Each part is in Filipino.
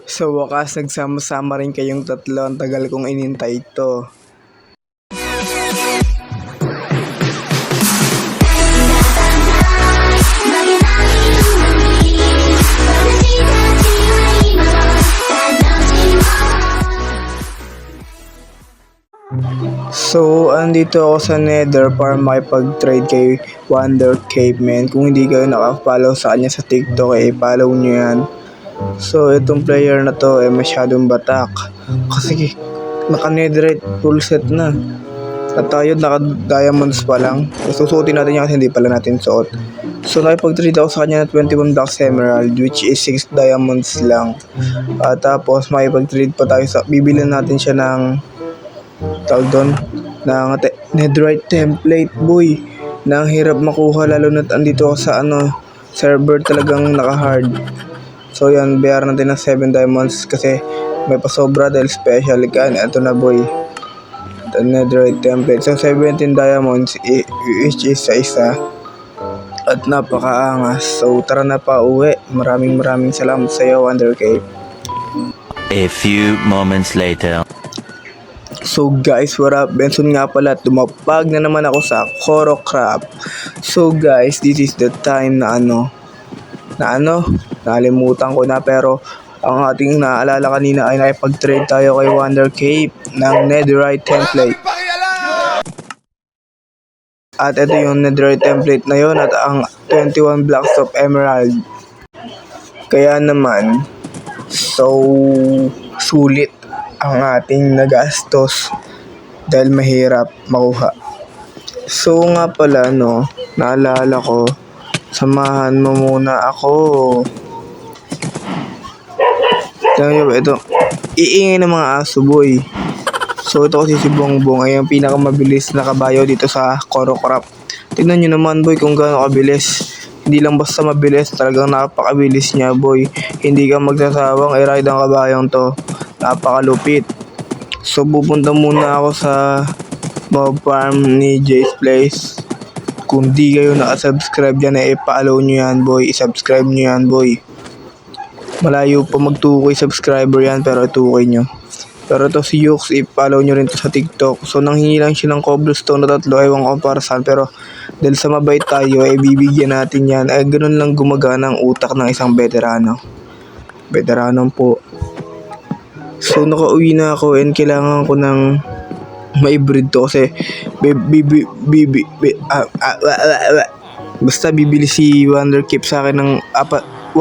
Sa wakas, nagsama-sama rin kayong tatlo. Ang tagal kong inintay ito. So, andito ako sa Nether para makipag-trade kay Wonder Caveman. Kung hindi kayo naka-follow sa kanya sa TikTok, follow nyo yan. So, itong player na to masyadong batak. Kasi naka-netherite full set na. At tayo naka-diamonds pa lang. Susuotin natin yan kasi hindi pala natin suot. So, nakipag-trade ako sa kanya na 21 blocks emerald, which is 6 diamonds lang. At tapos, makipag-trade pa tayo sa... Bibilin natin siya ng... tawag doon, ng netherite template, boy. Na ang hirap makuha lalo na andito ako sa server talagang naka-hard. So yan, bayaran natin ng 7 diamonds kasi may pasobra dahil special kan. Ito na, boy, the netherite template. So 17 diamonds which is sa isa. At napakaangas. So tara na pa uwi. Maraming salamat sa iyo, Wonder Cave. A few moments later. So guys, what up? Benson nga pala, tumapag na naman ako sa Koro Crab. So guys, this is the time na nalimutan ko na, pero ang ating naalala kanina ay nakipag-trade tayo kay Wonder Cave ng netherite template. At ito yung netherite template na yon at ang 21 blocks of emerald. Kaya naman, so sulit ang ating nagastos dahil mahirap makuha. So nga pala naalala ko, samahan mo muna ako. Tignan nyo ba ito? Iingay ng mga aso, boy. So ito kasi si Bongbong ay ang pinakamabilis na kabayo dito sa Koro Crab. Tignan nyo naman, boy, kung gaano kabilis. Hindi lang basta mabilis, talagang napakabilis niya, boy. Hindi ka magsasawang i-ride ang kabayong to. Napakalupit. So pupunta muna ako sa mob farm ni Jay's Place. Kung di kayo nakasubscribe dyan, follow nyo yan, boy. I-subscribe nyo yan, boy. Malayo pa magtukoy subscriber yan, pero itukoy nyo. Pero to si Yux, i-follow nyo rin to sa TikTok. So nanghingi lang siya ng cobblestone na 3, ewan ko para saan. Pero dahil sa mabait tayo, bibigyan natin yan. Ganun lang gumagana ang utak ng isang veterano. Veterano po. So nakauwi na ako and kailangan ko ng ma-breed to kasi basta bibili si Wonder Cave sa akin ng 8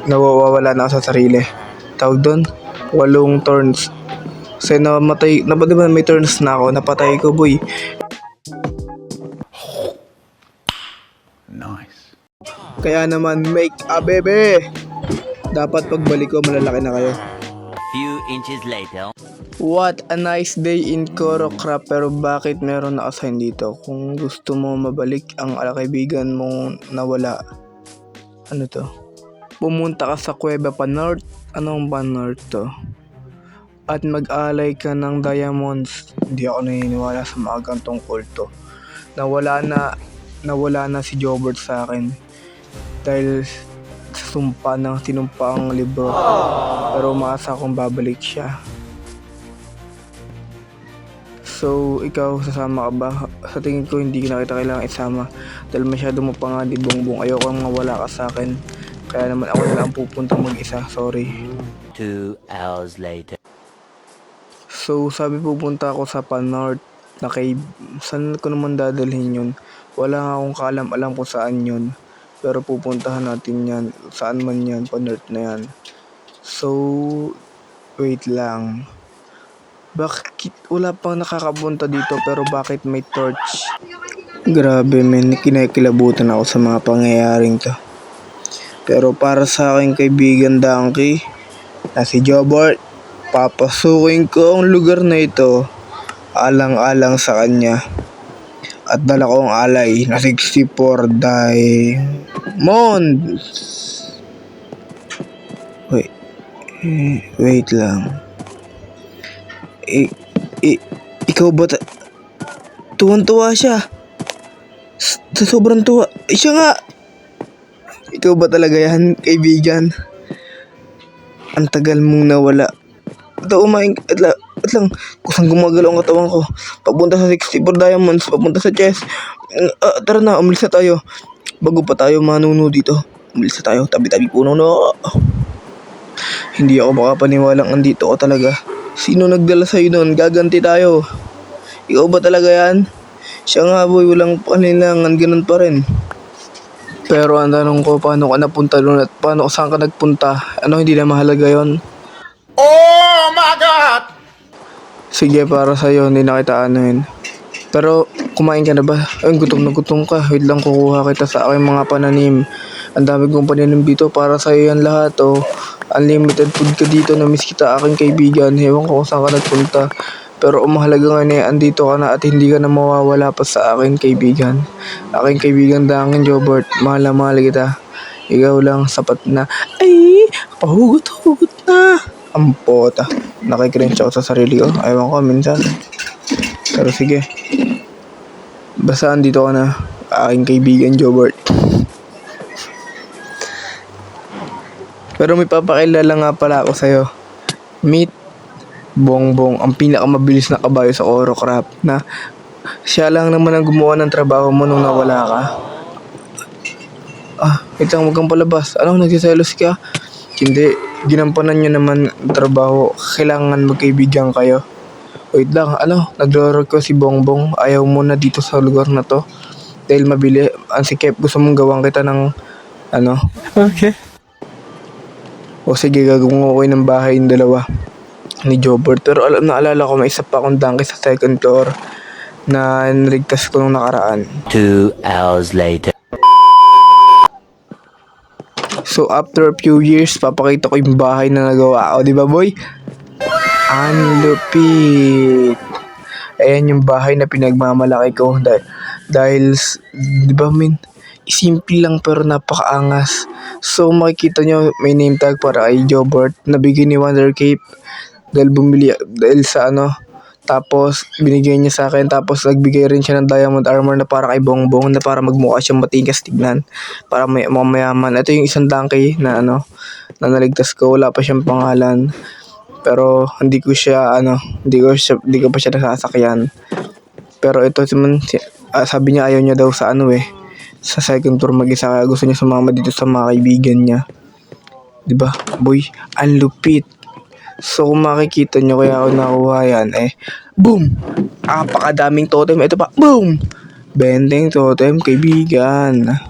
nawawala na ako sa sarili. Tawag doon, 8 turns. Kasi namatay, diba may turns na ako, napatay ko, boy. Nice. Kaya naman, make a baby. Dapat pagbalik ko, malalaki na kayo. Few inches later. What a nice day in Koro Crab. Pero bakit meron naka-sign dito? Kung gusto mo mabalik ang kaibigan mong nawala, ano to? Pumunta ka sa Cueva pa North. Anong ba North to? At mag-alay ka ng diamonds. Hindi ako naniniwala sa mga gantong kulto. Nawala na si Jobert sa akin dahil sa sumpa ng tinumpa ang libro. Pero umaasa akong babalik siya. So, ikaw, sasama ka ba? Sa tingin ko, hindi na kita kailangan isama dahil masyado mo pa nga di Bongbong. Ayoko nga wala ka sa akin. Kaya naman ako na lang pupunta mag-isa. Sorry. 2 hours later. So, sabi pupunta ako sa Pan-North na cave. Saan ko naman dadalhin yun? Wala nga akong kaalam-alam kung saan yun. Pero pupuntahan natin yan. Saan man yan, Pan-North na yan. So, wait lang. Bakit wala pang nakakapunta dito pero bakit may torch? Grabe, men, kinakilabutan ako sa mga pangyayaring to. Pero para sa aking kaibigan Donkey na si Jobert, papasukin ko ang lugar na ito alang-alang sa kanya. At dala ko ang alay na 64 diamonds. Wait lang. Ikaw ba tuwan-tuwa siya? Sa sobrang tuwa. Siya nga. Ikaw ba talaga yan, kaibigan? Ang tagal mong nawala. Ito at lang, kusang gumagalaw ang katawan ko. Papunta sa 64 diamonds, papunta sa chest. Tara na, umalis na tayo. Bago pa tayo manuno dito. Umalis na tayo, tabi-tabi puno na. Hindi ako makapaniwalang andito ko talaga. Sino nagdala sa'yo nun? Gaganti tayo. Ikaw ba talaga yan? Siya nga boy, walang panilangan, ganun pa rin. Pero ang tanong ko, paano ka napunta doon at saan ka nagpunta? Ano, hindi na mahalaga yon? Oh my God! Sige, para sa'yo, hindi na kita anuhin. Pero, kumain ka na ba? Ay, gutom na gutom ka. Wait lang, kukuha kita sa aking mga pananim. Ang dami kong pananim dito, para sa'yo yan lahat, oh. Unlimited food ka dito, na-miss kita aking kaibigan. Ewan ko kung saan ka nagpunta. Pero umahalaga ngayon andito ka na at hindi ka na mawawala pa sa akin kaibigan. Aking kaibigan dangin, Jobert. Mahal na mahal kita. Ikaw lang, sapat na. Ay, pahugot-hugot na. Ang pota. Nakikrinch ako sa sarili ko. Ayaw ko minsan. Pero sige. Basta andito ka na. Aking kaibigan, Jobert. Pero may papakilala nga pala ako sa'yo. Meet Bongbong, ang pinakamabilis na kabayo sa Oro Crap, na siya lang naman ang gumawa ng trabaho mo nung nawala ka. Wait lang, huwag kang palabas. Ano, nagsiselos ka? Hindi, ginampanan nyo naman ang trabaho. Kailangan magkaibigan kayo. Wait lang, nagro-rock ko si Bongbong. Ayaw mo na dito sa lugar na to. Dahil mabili, ang sikip, gusto mong gawang kita ng, Okay. O sige, gagawin ko ng bahay yung dalawa ni Jobert. Pero naalala ko, may isa pa akong donkey sa second floor na niligtas ko nung nakaraan. 2 hours later. So after a few years, papakita ko yung bahay na nagawa ko, di ba boy? Ang lupit. Ayan yung bahay na pinagmamalaki ko dahil di ba min? Simple lang pero napakaangas. So makikita nyo may name tag para kay Jobert na bigyan ni Wonder Cape dahil sa tapos binigay niya sa akin, tapos nagbigay rin siya ng diamond armor na para kay Bongbong na para magmukha siyang matigas tignan, para may mayaman. Ito yung isang donkey na na naligtas ko, wala pa siyang pangalan. Pero hindi ko pa siya nasasakyan. Pero ito sabi niya ayaw niya daw sa sa second tour mag-isa, kaya gusto niya sumama dito sa mga kaibigan niya. Diba, boy? Ang lupit. So, kung makikita nyo kaya ako nakuha yan, boom! Apakadaming totem. Ito pa, boom! Bending totem, kaibigan.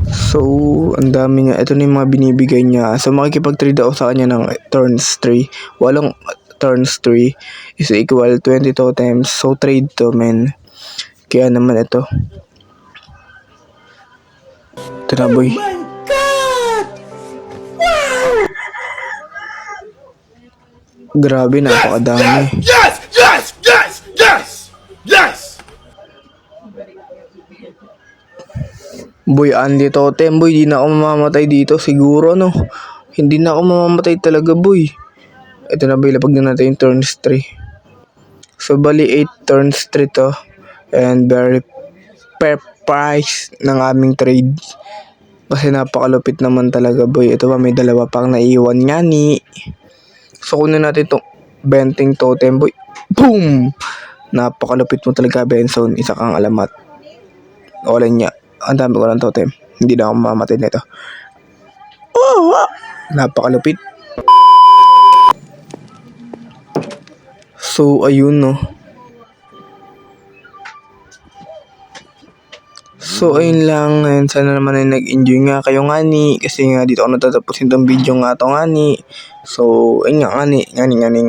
So, ang dami niya. Ito na yung mga binibigay niya. So, makikipag-trade ako sa kanya ng turns 3. Walang turns 3 is equal 20 totems. So, trade to, men. Kaya naman ito. Ito na, boy. My God! Wow! Grabe, napakadami. Yes! Yes! Yes! Yes! Yes! Boy, Andy totem, boy. Di na ako mamamatay dito. Siguro, no? Hindi na ako mamamatay talaga, boy. Ito na, boy. Lapag na natin yung turns 3. So, bali 8 turns 3 to. And very fair price ng aming trade. Kasi napakalupit naman talaga, boy. Ito pa, may dalawa pang naiwan nga ni. So, kunin natin itong Benting totem, boy. Boom! Napakalupit mo talaga, Benson. Isa kang alamat. Wala niya. Ang dami ko ng totem. Hindi na ako mamamatay nito. Napakalupit. So, ayun, no. So, ayun lang. And sana naman ay nag-enjoy nga kayo nga ni. Kasi nga dito ako natatapusin tong video nga to nga ni. So, ayun nga nga ni. Nga ni.